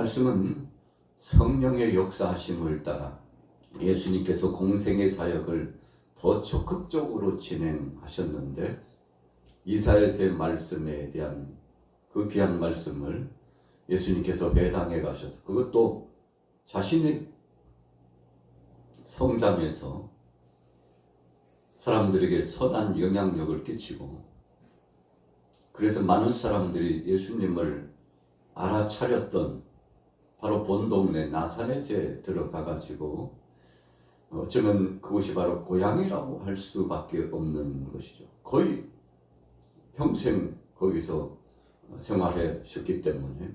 말씀은 성령의 역사하심을 따라 예수님께서 공생의 사역을 더 적극적으로 진행하셨는데, 이사야서의 말씀에 대한 그 귀한 말씀을 예수님께서 회당에 가셔서 그것도 자신의 성장에서 사람들에게 선한 영향력을 끼치고, 그래서 많은 사람들이 예수님을 알아차렸던 바로 본 동네 나사렛에 들어가 가지고 어쩌면 그곳이 바로 고향이라고 할 수밖에 없는 것이죠. 거의 평생 거기서 생활하셨기 때문에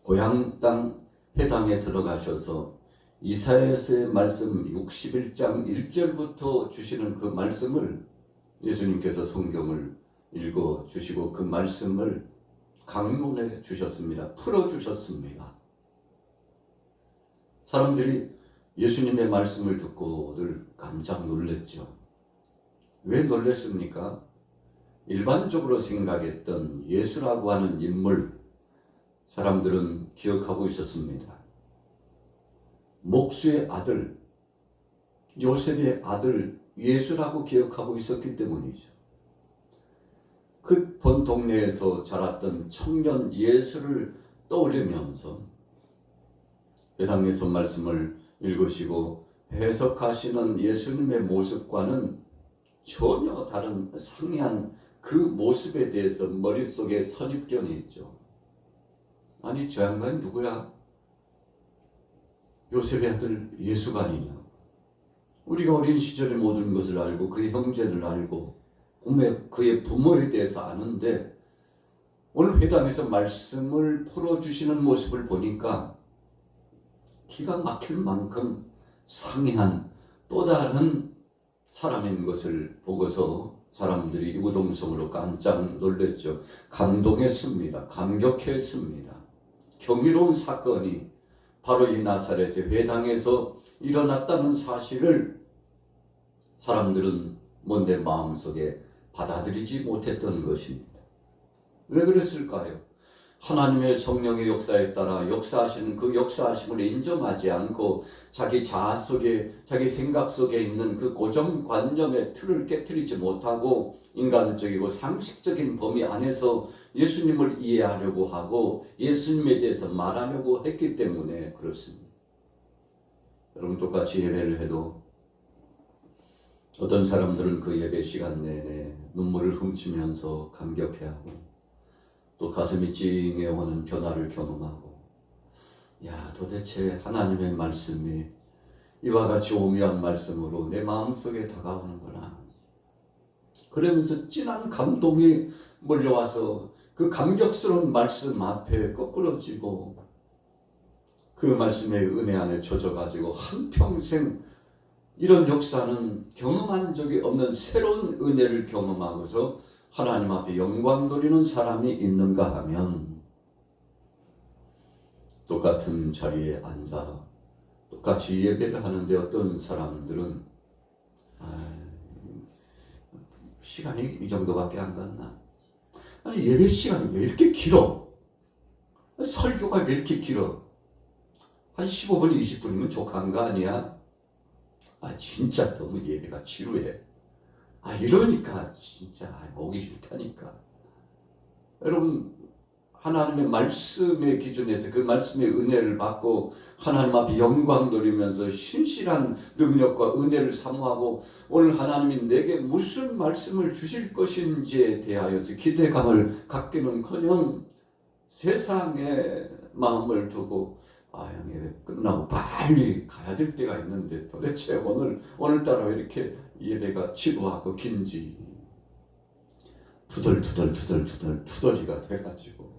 고향 땅 회당에 들어가셔서 이사야서의 말씀 61장 1절부터 주시는 그 말씀을 예수님께서 성경을 읽어 주시고 그 말씀을 강론해 주셨습니다. 풀어 주셨습니다. 사람들이 예수님의 말씀을 듣고 늘 깜짝 놀랐죠. 왜 놀랐습니까? 일반적으로 생각했던 예수라고 하는 인물, 사람들은 기억하고 있었습니다. 목수의 아들, 요셉의 아들 예수라고 기억하고 있었기 때문이죠. 그 본 동네에서 자랐던 청년 예수를 떠올리면서 회당에서 말씀을 읽으시고 해석하시는 예수님의 모습과는 전혀 다른 상이한 그 모습에 대해서 머릿속에 선입견이 있죠. 아니, 저 양반이 누구야? 요셉의 아들 예수가 아니냐? 우리가 어린 시절의 모든 것을 알고 그의 형제를 알고 그의 부모에 대해서 아는데, 오늘 회당에서 말씀을 풀어주시는 모습을 보니까 기가 막힐 만큼 상이한 또 다른 사람인 것을 보고서 사람들이 우동성으로 깜짝 놀랐죠. 감동했습니다. 감격했습니다. 경이로운 사건이 바로 이 나사렛의 회당에서 일어났다는 사실을 사람들은 먼 내 마음속에 받아들이지 못했던 것입니다. 왜 그랬을까요? 하나님의 성령의 역사에 따라 역사하시는 그 역사하심을 인정하지 않고 자기 자아 속에, 자기 생각 속에 있는 그 고정관념의 틀을 깨트리지 못하고 인간적이고 상식적인 범위 안에서 예수님을 이해하려고 하고 예수님에 대해서 말하려고 했기 때문에 그렇습니다. 여러분, 똑같이 예배를 해도 어떤 사람들은 그 예배 시간 내내 눈물을 훔치면서 감격해하고 또 가슴이 찡해오는 변화를 경험하고, 야, 도대체 하나님의 말씀이 이와 같이 오묘한 말씀으로 내 마음속에 다가오는구나. 그러면서 진한 감동이 몰려와서 그 감격스러운 말씀 앞에 거꾸러지고 그 말씀의 은혜 안에 젖어가지고 한평생 이런 역사는 경험한 적이 없는 새로운 은혜를 경험하고서 하나님 앞에 영광 돌리는 사람이 있는가 하면, 똑같은 자리에 앉아 똑같이 예배를 하는데 어떤 사람들은 시간이 이 정도밖에 안 갔나? 아니, 예배 시간이 왜 이렇게 길어? 설교가 왜 이렇게 길어? 한 15분, 20분이면 족한 거 아니야? 진짜 너무 예배가 지루해. 이러니까 진짜 오기 싫다니까. 여러분, 하나님의 말씀의 기준에서 그 말씀의 은혜를 받고 하나님 앞에 영광 돌리면서 신실한 능력과 은혜를 사모하고 오늘 하나님이 내게 무슨 말씀을 주실 것인지에 대하여서 기대감을 갖기는커녕 세상에 마음을 두고 예배 끝나고 빨리 가야 될 때가 있는데 도대체 오늘따라 왜 이렇게 예배가 지루하고 긴지 투덜투덜이가 돼가지고,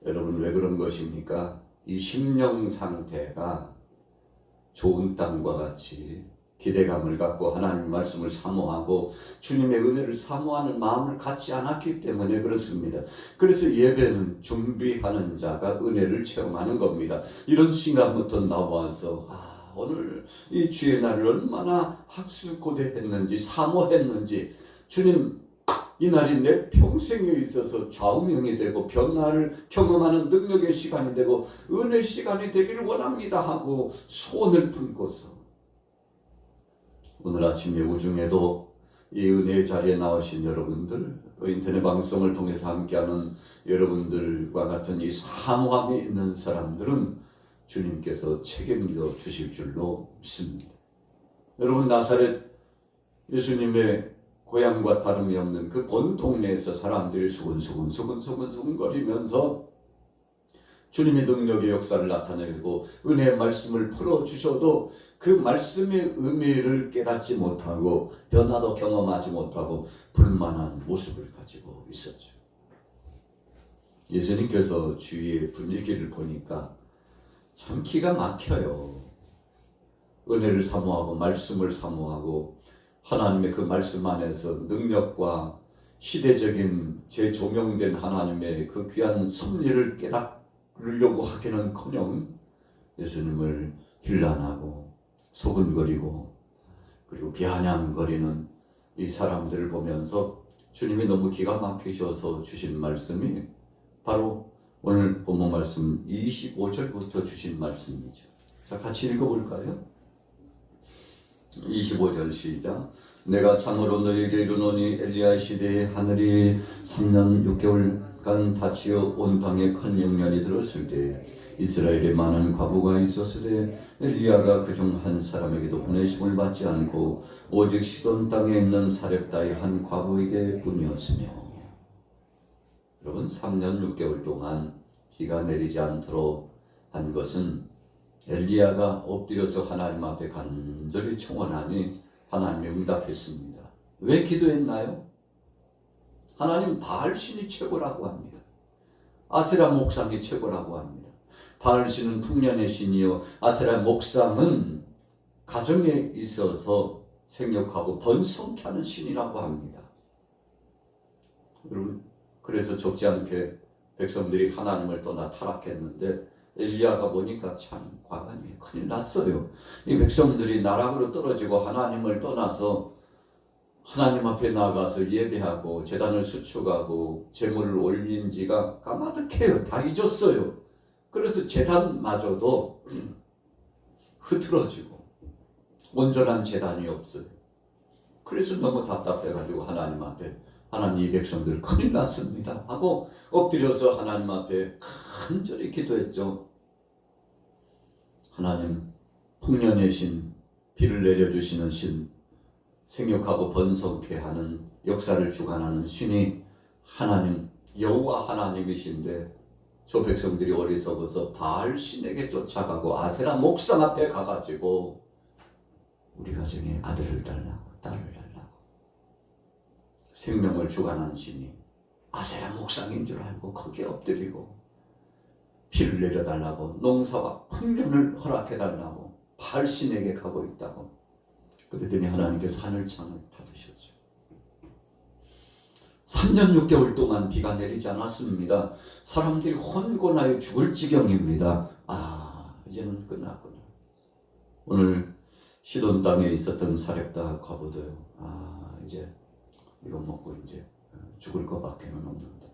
여러분, 왜 그런 것입니까? 이 심령 상태가 좋은 땅과 같이 기대감을 갖고 하나님 말씀을 사모하고 주님의 은혜를 사모하는 마음을 갖지 않았기 때문에 그렇습니다. 그래서 예배는 준비하는 자가 은혜를 체험하는 겁니다. 이런 시간부터 나와서 오늘 이 주의 날을 얼마나 학수고대했는지 사모했는지, 주님 이날이 내 평생에 있어서 좌우명이 되고 변화를 경험하는 능력의 시간이 되고 은혜 시간이 되기를 원합니다 하고 소원을 품고서 오늘 아침에 우중에도 이 은혜의 자리에 나오신 여러분들, 또 인터넷 방송을 통해서 함께하는 여러분들과 같은 이 사모함이 있는 사람들은 주님께서 책임져 주실 줄로 믿습니다. 여러분, 나사렛 예수님의 고향과 다름이 없는 그 본 동네에서 사람들이 수근수근 거리면서 주님의 능력의 역사를 나타내고 은혜의 말씀을 풀어주셔도 그 말씀의 의미를 깨닫지 못하고 변화도 경험하지 못하고 불만한 모습을 가지고 있었죠. 예수님께서 주위의 분위기를 보니까 참 기가 막혀요. 은혜를 사모하고 말씀을 사모하고 하나님의 그 말씀 안에서 능력과 시대적인 재조명된 하나님의 그 귀한 섭리를 깨달으려고 하기는커녕 예수님을 힐난하고 소근거리고 그리고 비아냥거리는 이 사람들을 보면서 주님이 너무 기가 막히셔서 주신 말씀이 바로 오늘 본문 말씀 25절부터 주신 말씀이죠. 자, 같이 읽어볼까요? 25절 시작. 내가 참으로 너에게 이르노니 엘리야 시대에 하늘이 3년 6개월간 닫히어 온 땅에 큰 영련이 들었을 때 이스라엘에 많은 과부가 있었으되 엘리야가 그중 한 사람에게도 보내심을 받지 않고 오직 시돈 땅에 있는 사렙다의 한 과부에게 뿐이었으며. 여러분, 3년 6개월 동안 비가 내리지 않도록 한 것은 엘리야가 엎드려서 하나님 앞에 간절히 청원하니 하나님이 응답했습니다. 왜 기도했나요? 하나님, 바알신이 최고라고 합니다. 아세라 목상이 최고라고 합니다. 바알신은 풍년의 신이요 아세라 목상은 가정에 있어서 생육하고 번성케 하는 신이라고 합니다. 여러분, 그래서 적지 않게 백성들이 하나님을 떠나 타락했는데 엘리야가 보니까 참 과감히 큰일 났어요. 이 백성들이 나락으로 떨어지고 하나님을 떠나서 하나님 앞에 나가서 예배하고 제단을 수축하고 제물을 올린 지가 까마득해요. 다 잊었어요. 그래서 제단마저도 흐트러지고 온전한 제단이 없어요. 그래서 너무 답답해가지고 하나님 앞에 하나님, 이 백성들 큰일 났습니다 하고 엎드려서 하나님 앞에 간절히 기도했죠. 하나님, 풍년의 신, 비를 내려주시는 신, 생육하고 번성케 하는 역사를 주관하는 신이 하나님, 여호와 하나님이신데 저 백성들이 어리석어서 바알 신에게 쫓아가고 아세라 목상 앞에 가가지고 우리 가정에 아들을 달라고 딸을 달라고 생명을 주관하는 신이 아세라 목상인 줄 알고 거기에 엎드리고 비를 내려달라고 농사와 풍년을 허락해달라고 바알 신에게 가고 있다고. 그랬더니 하나님께서 하늘창을 닫으셨죠. 3년 6개월 동안 비가 내리지 않았습니다. 사람들이 혼곤하여 죽을 지경입니다. 이제는 끝났구나. 오늘 시돈 땅에 있었던 사렙다 과부도요. 이제 이거 먹고 이제 죽을 것밖에는 없는데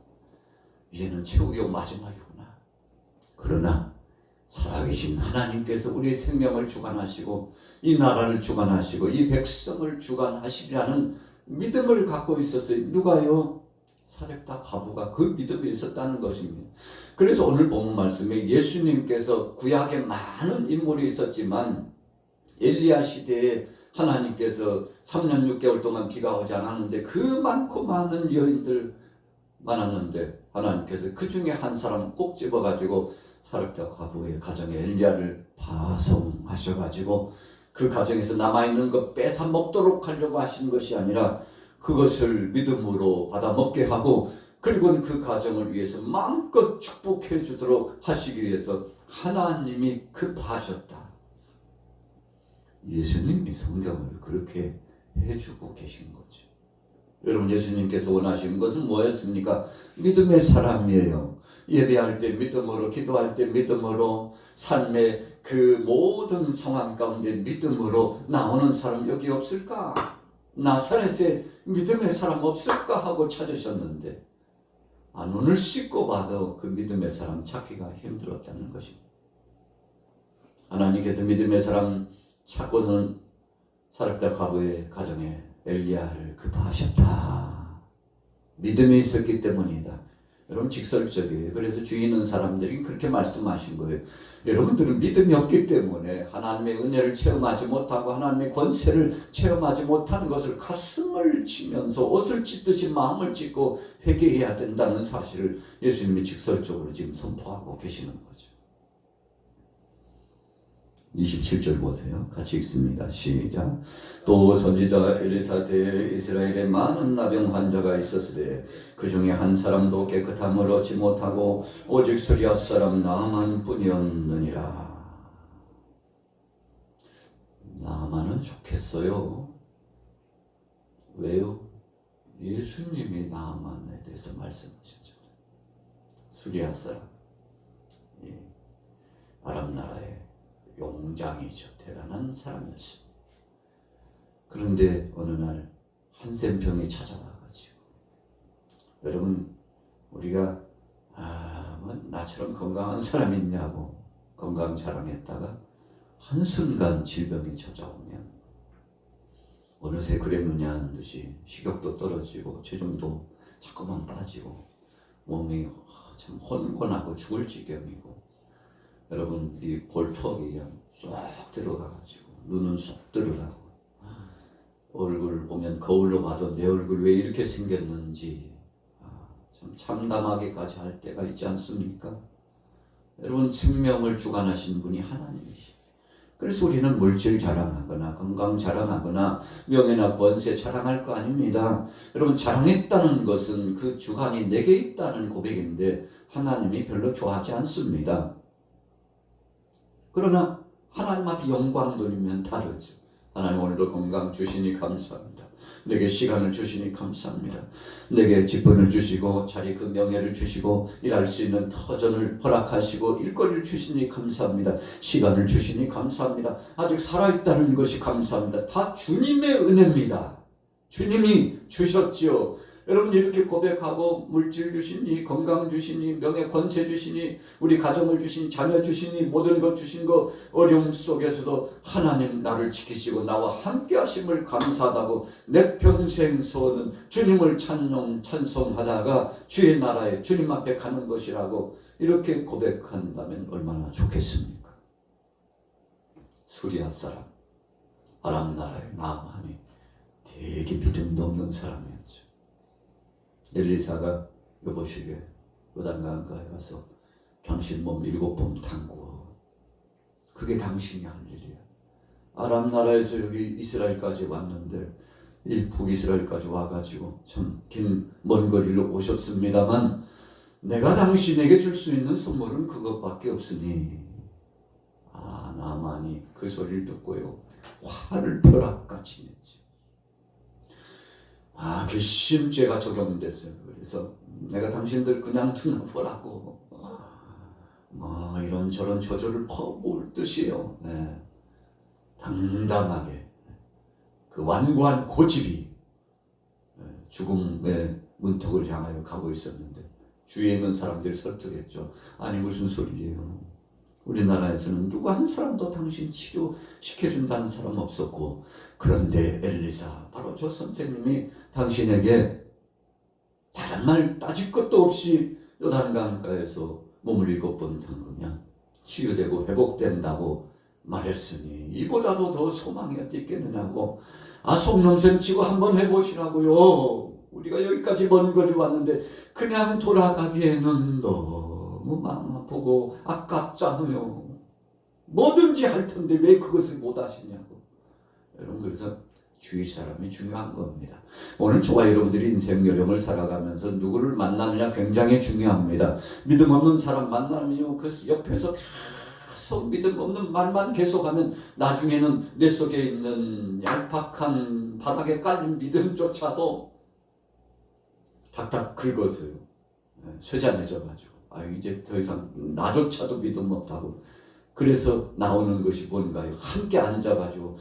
이제는 최후의 마지막이구나. 그러나 살아계신 하나님께서 우리의 생명을 주관하시고 이 나라를 주관하시고 이 백성을 주관하시리라는 믿음을 갖고 있었어요. 누가요? 사렙다 과부가 그 믿음이 있었다는 것입니다. 그래서 오늘 본문 말씀에 예수님께서 구약에 많은 인물이 있었지만 엘리야 시대에 하나님께서 3년 6개월 동안 비가 오지 않았는데 그 많고 많은 여인들 많았는데 하나님께서 그 중에 한 사람 꼭 집어가지고 사렙다 과부의 가정에 엘리야를 파송하셔가지고 그 가정에서 남아있는 것 뺏어 먹도록 하려고 하신 것이 아니라 그것을 믿음으로 받아 먹게 하고 그리고 그 가정을 위해서 마음껏 축복해 주도록 하시기 위해서 하나님이 급하셨다. 예수님이 성경을 그렇게 해주고 계신 거죠. 여러분, 예수님께서 원하시는 것은 뭐였습니까? 믿음의 사람이에요. 예배할 때 믿음으로, 기도할 때 믿음으로, 삶의 그 모든 상황 가운데 믿음으로 나오는 사람 여기 없을까? 나사렛에 믿음의 사람 없을까 하고 찾으셨는데 눈을 씻고 봐도 그 믿음의 사람 찾기가 힘들었다는 것입니다. 하나님께서 믿음의 사람 찾고는 사렙다 과부의 가정에 엘리야를 급하셨다. 믿음이 있었기 때문이다. 여러분 직설적이에요. 그래서 주위 있는 사람들이 그렇게 말씀하신 거예요. 여러분들은 믿음이 없기 때문에 하나님의 은혜를 체험하지 못하고 하나님의 권세를 체험하지 못하는 것을 가슴을 치면서 옷을 찢듯이 마음을 찢고 회개해야 된다는 사실을 예수님이 직설적으로 지금 선포하고 계시는 거죠. 27절 보세요. 같이 읽습니다. 시작. 또 선지자 엘리사 때에 이스라엘에 많은 나병 환자가 있었으되 그 중에 한 사람도 깨끗함을 얻지 못하고 오직 수리아 사람 나아만 뿐이었느니라. 나아만은 좋겠어요. 왜요? 예수님이 나아만에 대해서 말씀하셨죠. 수리아 사람, 아람 나라의 용장이죠. 대단한 사람이었습니다. 그런데 어느 날 한센병이 찾아와가지고, 여러분 우리가 뭐 나처럼 건강한 사람이 있냐고 건강 자랑했다가 한순간 질병이 찾아오면 어느새 그랬느냐 하는 듯이 식욕도 떨어지고 체중도 자꾸만 빠지고 몸이 참 혼곤하고 죽을 지경이고, 여러분 이 볼턱이 그냥 쏙 들어가가지고 눈은 쏙 들어가고 얼굴 보면 거울로 봐도 내 얼굴 왜 이렇게 생겼는지 참 참담하게까지 할 때가 있지 않습니까? 여러분 생명을 주관하신 분이 하나님이시죠. 그래서 우리는 물질 자랑하거나 건강 자랑하거나 명예나 권세 자랑할 거 아닙니다. 여러분 자랑했다는 것은 그 주관이 내게 있다는 고백인데 하나님이 별로 좋아하지 않습니다. 그러나 하나님 앞에 영광 돌리면 다르죠. 하나님 오늘도 건강 주시니 감사합니다. 내게 시간을 주시니 감사합니다. 내게 직분을 주시고 자리 그 명예를 주시고 일할 수 있는 터전을 허락하시고 일거리를 주시니 감사합니다. 시간을 주시니 감사합니다. 아직 살아있다는 것이 감사합니다. 다 주님의 은혜입니다. 주님이 주셨지요. 여러분 이렇게 고백하고 물질 주시니 건강 주시니 명예 권세 주시니 우리 가정을 주시니 자녀 주시니 모든 것 주신 거 어려움 속에서도 하나님 나를 지키시고 나와 함께 하심을 감사하다고 내 평생 소원은 주님을 찬송하다가 주의 나라에 주님 앞에 가는 것이라고 이렇게 고백한다면 얼마나 좋겠습니까? 수리아 사람 아람 나라의 나아만이 되게 믿음도 없는 사람이었죠. 엘리사가 여보시게 요단강가에 와서 당신 몸 7번 담그어. 그게 당신이 할 일이야. 아람 나라에서 여기 이스라엘까지 왔는데 이 북이스라엘까지 와가지고 참 긴 먼 거리를 오셨습니다만 내가 당신에게 줄 수 있는 선물은 그것밖에 없으니 나만이 그 소리를 듣고요 화를 벼락같이 냈지. 괘씸죄가 적용됐어요. 그래서 내가 당신들 그냥 두나보라고 이런저런 저주를 퍼부을 뜻이에요. 네. 당당하게 그 완고한 고집이 죽음의 문턱을 향하여 가고 있었는데 주위에 있는 사람들이 설득했죠. 아니 무슨 소리예요. 우리나라에서는 누구 한 사람도 당신 치료시켜준다는 사람 없었고, 그런데 엘리사 바로 저 선생님이 당신에게 다른 말 따질 것도 없이 요단강가에서 몸을 7번 담그면 치유되고 회복된다고 말했으니 이보다도 더 소망이 어디 있겠느냐고 속nom생 치고 한번 해보시라고요. 우리가 여기까지 먼 거리 왔는데 그냥 돌아가기에는 너무 마음 아프고 아깝잖아요. 뭐든지 할 텐데 왜 그것을 못 하시냐고. 여러분 그래서 주위 사람이 중요한 겁니다. 오늘 저와 여러분들이 인생 여정을 살아가면서 누구를 만나느냐 굉장히 중요합니다. 믿음 없는 사람 만나면 그 옆에서 계속 믿음 없는 말만 계속하면 나중에는 내 속에 있는 얄팍한 바닥에 깔린 믿음조차도 닥닥 긁어서요. 쇠잔해져가지고 이제 더 이상 나조차도 믿음 없다고 그래서 나오는 것이 뭔가요? 함께 앉아가지고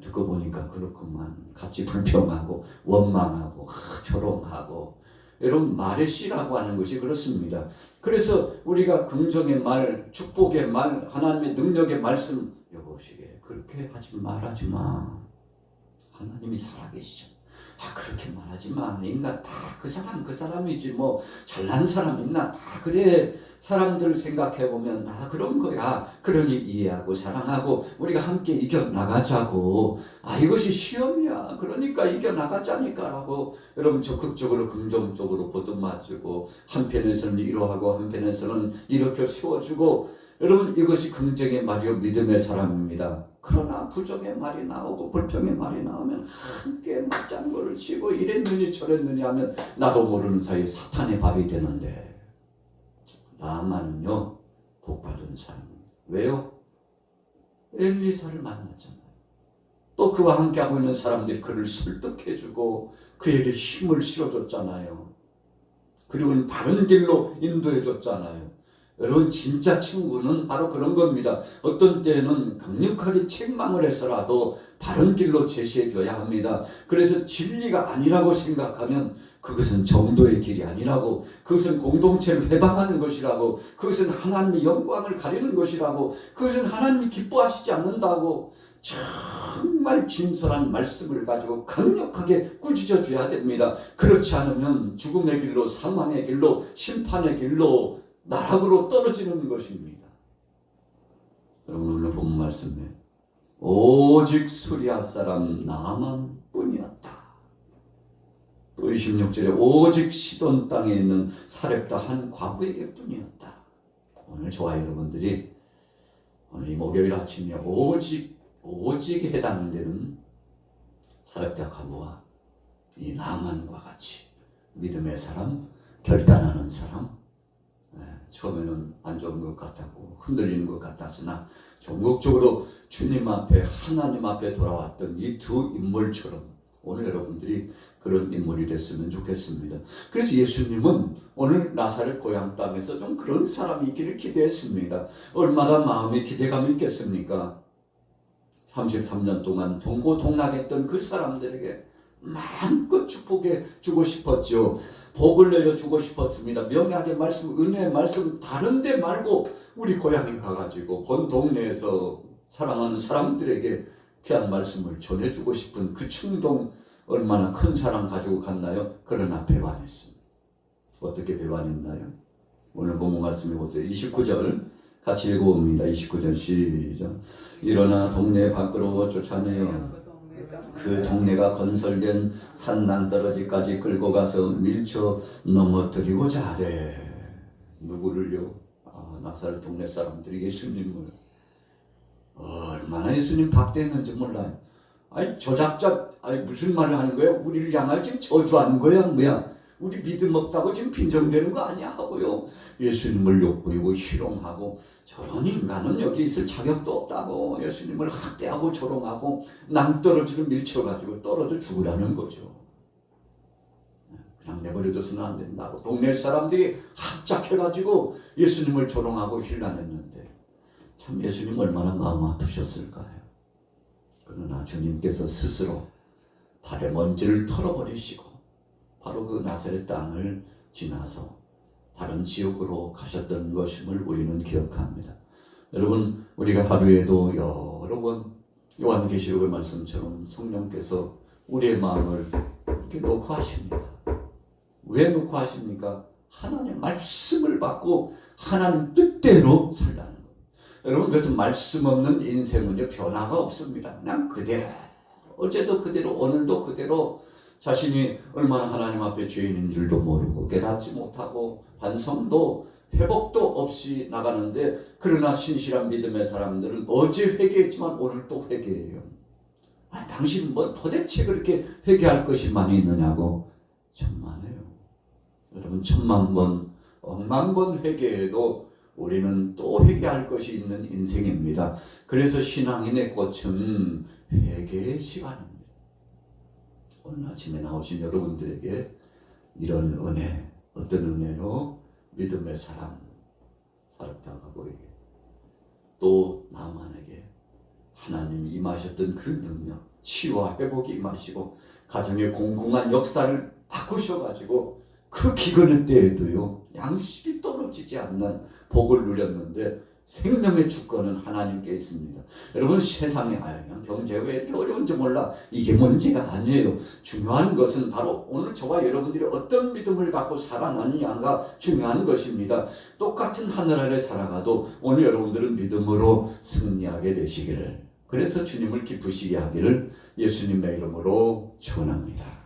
듣고 보니까 그렇구만. 같이 불평하고 원망하고 조롱하고 여러분 말의 씨라고 하는 것이 그렇습니다. 그래서 우리가 긍정의 말, 축복의 말, 하나님의 능력의 말씀 여보시게 그렇게 하지 말하지 마. 하나님이 살아계시죠. 그렇게 말하지 마. 인간 다 그 사람이지 뭐 잘난 사람 있나? 다 그래. 사람들 생각해보면 다 그런 거야. 그러니 이해하고 사랑하고 우리가 함께 이겨나가자고. 이것이 시험이야. 그러니까 이겨나가자니까 라고 여러분 적극적으로 긍정적으로 보듬어주고 한편에서는 위로하고 한편에서는 일으켜 세워주고 여러분 이것이 긍정의 말이요 믿음의 사람입니다. 그러나 부정의 말이 나오고 불평의 말이 나오면 함께 맞장구를 치고 이랬느니 저랬느니 하면 나도 모르는 사이에 사탄의 밥이 되는데 나만은요 복받은 사람입니다. 왜요? 엘리사를 만났잖아요. 또 그와 함께하고 있는 사람들이 그를 설득해주고 그에게 힘을 실어줬잖아요. 그리고 바른 길로 인도해줬잖아요. 여러분 진짜 친구는 바로 그런 겁니다. 어떤 때는 강력하게 책망을 해서라도 바른 길로 제시해줘야 합니다. 그래서 진리가 아니라고 생각하면 그것은 정도의 길이 아니라고, 그것은 공동체를 회방하는 것이라고, 그것은 하나님의 영광을 가리는 것이라고, 그것은 하나님이 기뻐하시지 않는다고 정말 진솔한 말씀을 가지고 강력하게 꾸짖어 줘야 됩니다. 그렇지 않으면 죽음의 길로, 사망의 길로, 심판의 길로, 나락으로 떨어지는 것입니다. 여러분 오늘 본 말씀에 오직 수리아 사람 나만 뿐이었다. 또 26절에 오직 시돈 땅에 있는 사렙다 한 과부에게 뿐이었다. 오늘 저와 여러분들이 오늘 이 목요일 아침에 오직에 해당되는 사렙다 과부와 이 나만과 같이 믿음의 사람, 결단하는 사람, 처음에는 안 좋은 것 같았고 흔들리는 것 같았으나 전국적으로 주님 앞에 하나님 앞에 돌아왔던 이 두 인물처럼 오늘 여러분들이 그런 인물이 됐으면 좋겠습니다. 그래서 예수님은 오늘 나사렛 고향 땅에서 좀 그런 사람이 있기를 기대했습니다. 얼마나 마음에 기대감이 있겠습니까? 33년 동안 동고동락했던 그 사람들에게 마음껏 축복해 주고 싶었죠. 복을 내려주고 싶었습니다. 명약의 말씀, 은혜의 말씀 다른 데 말고 우리 고향에 가가지고 본 동네에서 사랑하는 사람들에게 귀한 말씀을 전해주고 싶은 그 충동 얼마나 큰 사랑 가지고 갔나요? 그러나 배반했습니다. 어떻게 배반했나요? 오늘 본문 말씀해 보세요. 29절 같이 읽어봅니다. 29절 시작. 일어나 동네 밖으로 쫓아내어 그 동네가 건설된 산 낭떠러지까지 끌고 가서 밀쳐 넘어뜨리고자 하되. 누구를요? 나사렛 동네 사람들이 예수님을 얼마나 예수님 박대했는지 몰라요. 무슨 말을 하는 거야? 우리를 향하여 지금 저주하는 거야? 뭐야? 우리 믿음 없다고 지금 빈정대는 거 아니야? 하고요. 예수님을 욕보이고 희롱하고 저런 인간은 여기 있을 자격도 없다고 예수님을 학대하고 조롱하고 낭떠러지를 밀쳐가지고 떨어져 죽으라는 거죠. 그냥 내버려둬서는 안 된다고 동네 사람들이 합작해가지고 예수님을 조롱하고 힐난했는데 참 예수님 얼마나 마음 아프셨을까요? 그러나 주님께서 스스로 발의 먼지를 털어버리시고 바로 그 나사렛 땅을 지나서 다른 지역으로 가셨던 것임을 우리는 기억합니다. 여러분 우리가 하루에도 여러 번 요한계시록의 말씀처럼 성령께서 우리의 마음을 이렇게 놓고 하십니다. 왜 놓고 하십니까? 하나님의 말씀을 받고 하나님 뜻대로 살라는 거예요. 여러분 그래서 말씀 없는 인생은요 변화가 없습니다. 그냥 그대로 어제도 그대로 오늘도 그대로 자신이 얼마나 하나님 앞에 죄인인 줄도 모르고 깨닫지 못하고 반성도 회복도 없이 나가는데 그러나 신실한 믿음의 사람들은 어제 회개했지만 오늘 또 회개해요. 당신 뭐 도대체 그렇게 회개할 것이 많이 있느냐고. 천만에요. 여러분 10,000,000번, 10,000,000번 회개해도 우리는 또 회개할 것이 있는 인생입니다. 그래서 신앙인의 꽃은 회개의 시간입니다. 오늘 아침에 나오신 여러분들에게 이런 은혜, 어떤 은혜요? 믿음의 사람, 사랑당하고 또 나만에게 하나님이 임하셨던 그 능력, 치유와 회복이 임하시고 가정의 공공한 역사를 바꾸셔가지고 그 기근의 때에도요 양식이 떨어지지 않는 복을 누렸는데 생명의 주권은 하나님께 있습니다. 여러분 세상에 경제가 왜 이렇게 어려운지 몰라. 이게 문제가 아니에요. 중요한 것은 바로 오늘 저와 여러분들이 어떤 믿음을 갖고 살아나느냐가 중요한 것입니다. 똑같은 하늘 아래 살아가도 오늘 여러분들은 믿음으로 승리하게 되시기를, 그래서 주님을 기쁘시게 하기를 예수님의 이름으로 축원합니다.